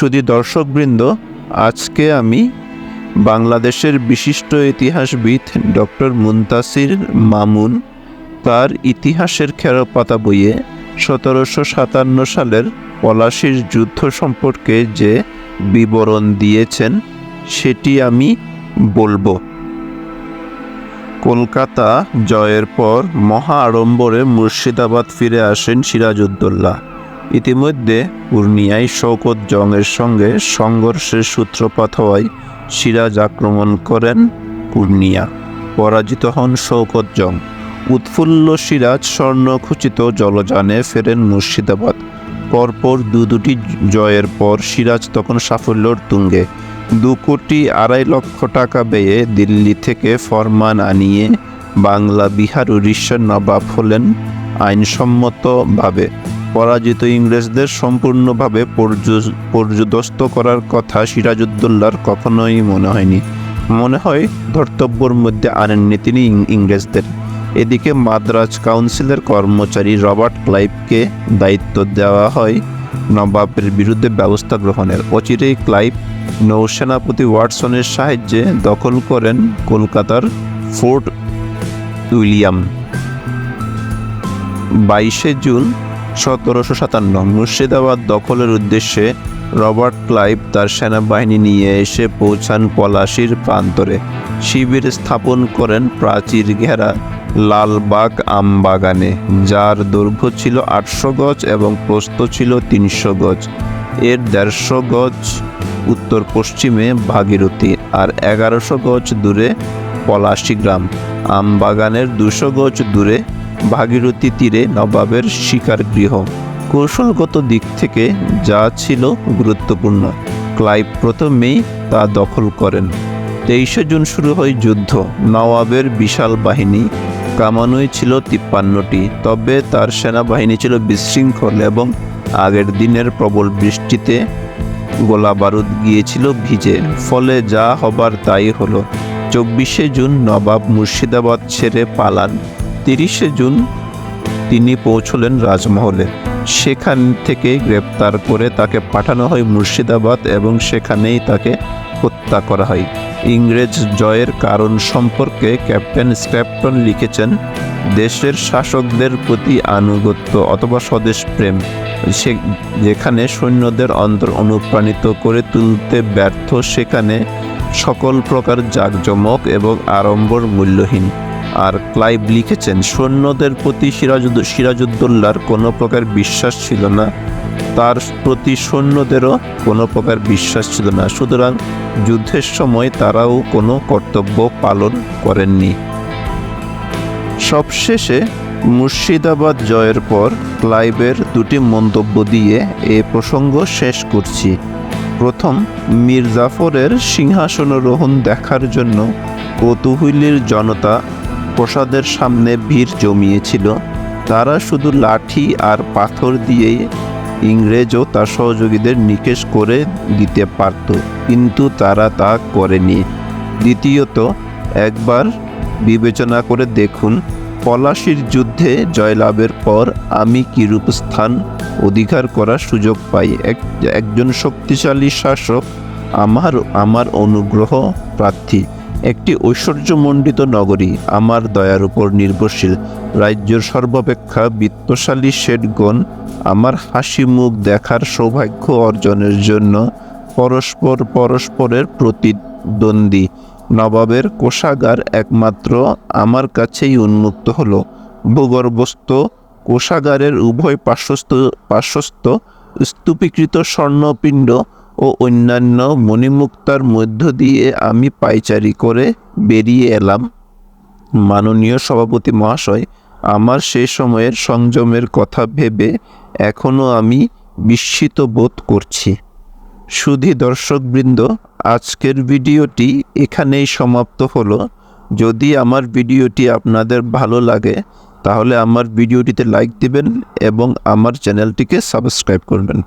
শুধু দর্শকবৃন্দ, আজকে আমি বাংলাদেশের বিশিষ্ট ইতিহাসবিদ ডক্টর মুনতাসির মামুন তার ইতিহাসের খেরপাতা বইয়ে 1757 সালের পলাশীর যুদ্ধ সম্পর্কে যে বিবরণ দিয়েছেন সেটি আমি বলবো। কলকাতা জয়ের পর মহা আড়ম্বরে মুর্শিদাবাদ ফিরে আসেন সিরাজউদ্দৌলা। ইতিমধ্যে পূর্ণিয়ায় শওকত জংয়ের সঙ্গে সংঘর্ষের সূত্রপাত হওয়ায় সিরাজ আক্রমণ করেন পূর্ণিয়া। পরাজিত হন শওকত জং। উৎফুল্ল সিরাজ স্বর্ণখচিত জলযানে ফেরেন মুর্শিদাবাদ। পরপর দুটি জয়ের পর সিরাজ তখন সাফল্যর তুঙ্গে। 2,02,5 লক্ষ টাকা ব্যয়ে দিল্লি থেকে ফরমান আনিয়ে বাংলা, বিহার, উড়িষ্যার নবাব হলেন। আইনসম্মতভাবে পরাজিত ইংরেজদের সম্পূর্ণভাবে পর্যুদস্ত করার কথা সিরাজউদ্দৌলার কখনোই মনে হয়নি। মনে হয় ধর্তব্যর মধ্যে আনেননি তিনি ইংরেজদের। এদিকে মাদ্রাজ কাউন্সিলের কর্মচারী রবার্ট ক্লাইভকে দায়িত্ব দেওয়া হয় নবাবের বিরুদ্ধে ব্যবস্থা গ্রহণের। অচিরেই ক্লাইভ নৌসেনাপতি ওয়াটসনের সাহায্যে দখল করেন কলকাতার ফোর্ট উইলিয়াম। 22 জুন 1757 মুর্শিদাবাদ দখলের উদ্দেশ্যে রবার্ট ক্লাইভ তার সেনাবাহিনী নিয়ে এসে পৌঁছান পলাশীর প্রান্তরে। শিবির স্থাপন করেন প্রাচীর ঘেরা লালবাগ আমবাগানে, যার দৈর্ঘ্য ছিল 800 গজ এবং প্রস্থ ছিল 300 গজ। এর 150 গজ উত্তর পশ্চিমে ভাগীরথী আর 1100 গজ দূরে পলাশী গ্রাম। আমবাগানের 200 গজ দূরে ভাগীরথী তীরে নবাবের শিকারগৃহ। কৌশলগত দিক থেকে যা ছিল গুরুত্বপূর্ণ, ক্লাইভ প্রথমেই তা দখল করেন। 23 জুন শুরু হয় যুদ্ধ। নবাবের বিশাল বাহিনী, কামানই ছিল 53টি, তবে তার সেনাবাহিনী ছিল বিশৃঙ্খল এবং আগের দিনের প্রবল বৃষ্টিতে গোলা বারুদ গিয়েছিল ভিজে। ফলে যা হবার তাই হলো। 24 জুন নবাব মুর্শিদাবাদ ছেড়ে পালান। 30 জুন তিনি পৌঁছলেন রাজমহলে। সেখান থেকে গ্রেপ্তার করে তাকে পাঠানো হয় মুর্শিদাবাদ এবং সেখানেই তাকে হত্যা করা হয়। ইংরেজ জয়ের কারণ সম্পর্কে ক্যাপ্টেন স্ক্র্যাপটন লিখেছেন, দেশের শাসকদের প্রতি আনুগত্য অথবা স্বদেশ প্রেম যেখানে সৈন্যদের অন্তর অনুপ্রাণিত করে তুলতে ব্যর্থ, সেখানে সকল প্রকার জাঁকজমক এবং আড়ম্বর মূল্যহীন। আর ক্লাইভ লিখেছেন, সৈন্যদের প্রতি সিরাজউদ্দৌলার কোনো প্রকার বিশ্বাস ছিল না, তার প্রতি সৈন্যদেরও কোনো প্রকার বিশ্বাস ছিল না, সুতরাং যুদ্ধের সময় তারাও কোনো কর্তব্য পালন করেননি। সবশেষে মুর্শিদাবাদ জয়ের পর ক্লাইভের 2টি মন্তব্য দিয়ে এ প্রসঙ্গ শেষ করছি। প্রথম, মীর জাফরের সিংহাসনারোহণ দেখার জন্য কৌতূহলীর জনতা প্রাসাদের সামনে ভিড় জমিয়েছিল। তারা শুধু লাঠি আর পাথর দিয়েই ইংরেজ ও তার সহযোগীদের নিকেশ করে দিতে পারত, কিন্তু তারা তা করেনি। দ্বিতীয়ত, একবার বিবেচনা করে দেখুন, পলাশীর যুদ্ধে জয়লাভের পর আমি কিরূপ স্থান অধিকার করার সুযোগ পাই। একজন শক্তিশালী শাসক, আমার অনুগ্রহ প্রার্থী, একটি ঐশ্বর্যমণ্ডিত নগরী আমার দয়ার উপর নির্ভরশীল, রাজ্যের সর্বাপেক্ষা বিত্তশালী শেঠগণ আমার হাসি মুখ দেখার সৌভাগ্য অর্জনের জন্য পরস্পরের প্রতিদ্বন্দ্বী। নবাবের কোষাগার একমাত্র আমার কাছেই উন্মুক্ত হলো। ভূগর্ভস্থ কোষাগারের উভয় পার্শ্বস্থ স্তূপীকৃত স্বর্ণপিণ্ড ও অন্যান্য মণিমুক্তার মধ্য দিয়ে আমি পায়চারি করে বেরিয়ে এলাম। মাননীয় সভাপতি মহাশয়, আমার সেই সময়ের সংযমের কথা ভেবে এখনও আমি বিস্মিত বোধ করছি। শুধু দর্শকবৃন্দ, আজকের ভিডিওটি এখানেই সমাপ্ত হলো। যদি আমার ভিডিওটি আপনাদের ভালো লাগে তাহলে আমার ভিডিওটিতে লাইক দিবেন এবং আমার চ্যানেলটিকে সাবস্ক্রাইব করবেন।